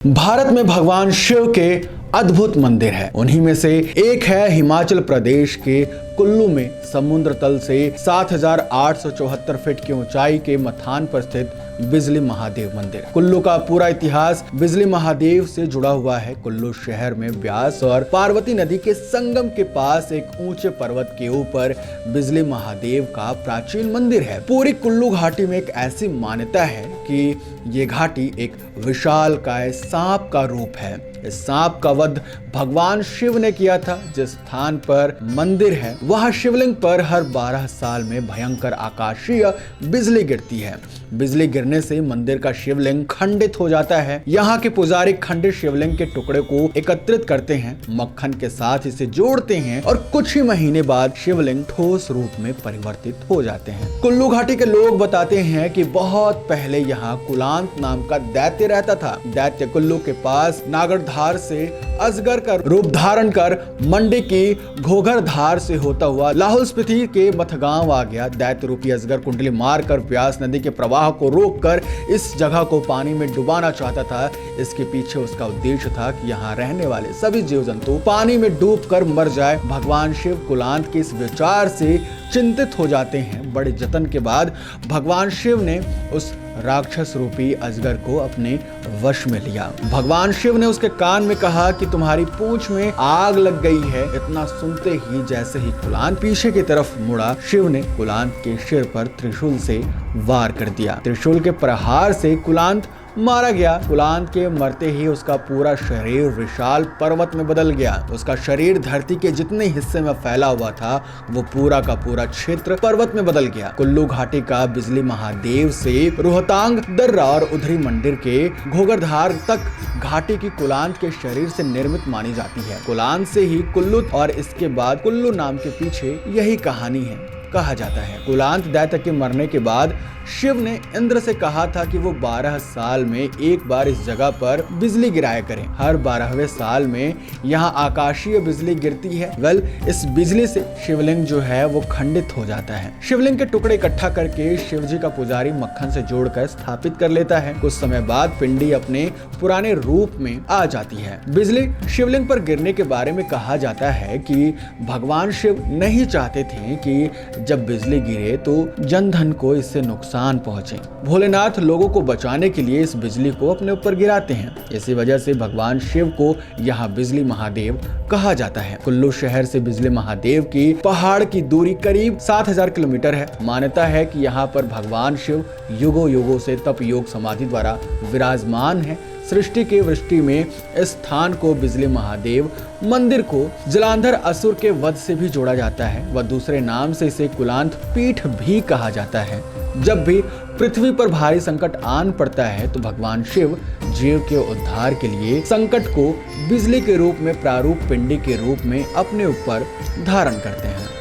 भारत में भगवान शिव के अद्भुत मंदिर है। उन्हीं में से एक है हिमाचल प्रदेश के कुल्लू में समुद्र तल से 7,874 फीट की ऊंचाई के मथान पर स्थित बिजली महादेव मंदिर। कुल्लू का पूरा इतिहास बिजली महादेव से जुड़ा हुआ है। कुल्लू शहर में ब्यास और पार्वती नदी के संगम के पास एक ऊंचे पर्वत के ऊपर बिजली महादेव का प्राचीन मंदिर है। पूरी कुल्लू घाटी में एक ऐसी मान्यता है कि ये घाटी एक विशालकाय सांप का रूप है। इस सांप का वध भगवान शिव ने किया था। जिस स्थान पर मंदिर है वह शिवलिंग पर हर 12 साल में भयंकर आकाशीय बिजली गिरती है। बिजली गिरने से मंदिर का शिवलिंग खंडित हो जाता है। यहाँ के पुजारी खंडित शिवलिंग के टुकड़े को एकत्रित करते हैं, मक्खन के साथ इसे जोड़ते हैं और कुछ ही महीने बाद शिवलिंग ठोस रूप में परिवर्तित हो जाते हैं। कुल्लू घाटी के लोग बताते हैं कि बहुत पहले यहाँ कुलांत नाम का दैत्य रहता था। दैत्य कुल्लू के पास नागरधार से अजगर का रूप धारण कर मंडी की घोघरधार से होता हुआ लाहौल स्पीति के मथगांव आ गया। दैत्य रूपी अजगर कुंडली मारकर ब्यास नदी के प्रवाह को रोककर इस जगह को पानी में डुबाना चाहता था। इसके पीछे उसका उद्देश्य था कि यहाँ रहने वाले सभी जीव जंतु पानी में डूबकर मर जाए। भगवान शिव कुलांत के इस विचार से चिंतित हो जाते हैं। बड़े जतन के बाद भगवान शिव ने उस राक्षस रूपी अजगर को अपने वश में लिया। भगवान शिव ने उसके कान में कहा कि तुम्हारी पूंछ में आग लग गई है। इतना सुनते ही जैसे ही कुलांत पीछे की तरफ मुड़ा, शिव ने कुलांत के सिर पर त्रिशूल से वार कर दिया। त्रिशूल के प्रहार से कुलांत मारा गया। कुलांत के मरते ही उसका पूरा शरीर विशाल पर्वत में बदल गया। उसका शरीर धरती के जितने हिस्से में फैला हुआ था वो पूरा का पूरा क्षेत्र पर्वत में बदल गया। कुल्लू घाटी का बिजली महादेव से रोहतांग दर्रा और उधरी मंदिर के घोघरधार तक घाटी की कुलांत के शरीर से निर्मित मानी जाती है। कुलांत से ही कुल्लू और इसके बाद कुल्लू नाम के पीछे यही कहानी है। कहा जाता है कुलांत दैत्य के मरने के बाद शिव ने इंद्र से कहा था कि वो 12 साल में एक बार इस जगह पर बिजली गिराया करें। हर 12वें साल में यहाँ आकाशीय बिजली गिरती है। इस बिजली से शिवलिंग जो है वो खंडित हो जाता है। शिवलिंग के टुकड़े इकट्ठा करके शिव जी का पुजारी मक्खन से जोड़कर स्थापित कर लेता है। कुछ समय बाद पिंडी अपने पुराने रूप में आ जाती है। बिजली शिवलिंग पर गिरने के बारे में कहा जाता है कि भगवान शिव नहीं चाहते थे कि जब बिजली गिरे तो जन धन को इससे नुकसान पहुंचे। भोलेनाथ लोगों को बचाने के लिए इस बिजली को अपने ऊपर गिराते हैं। इसी वजह से भगवान शिव को यहाँ बिजली महादेव कहा जाता है। कुल्लू शहर से बिजली महादेव की पहाड़ की दूरी करीब 7,000 किलोमीटर है। मान्यता है कि यहाँ पर भगवान शिव युगों युगों से तप योग समाधि द्वारा विराजमान है। सृष्टि के वृष्टि में इस स्थान को बिजली महादेव मंदिर को जलांधर असुर के वध से भी जोड़ा जाता है व दूसरे नाम से इसे कुलांत पीठ भी कहा जाता है। जब भी पृथ्वी पर भारी संकट आन पड़ता है तो भगवान शिव जीव के उद्धार के लिए संकट को बिजली के रूप में प्रारूप पिंडी के रूप में अपने ऊपर धारण करते हैं।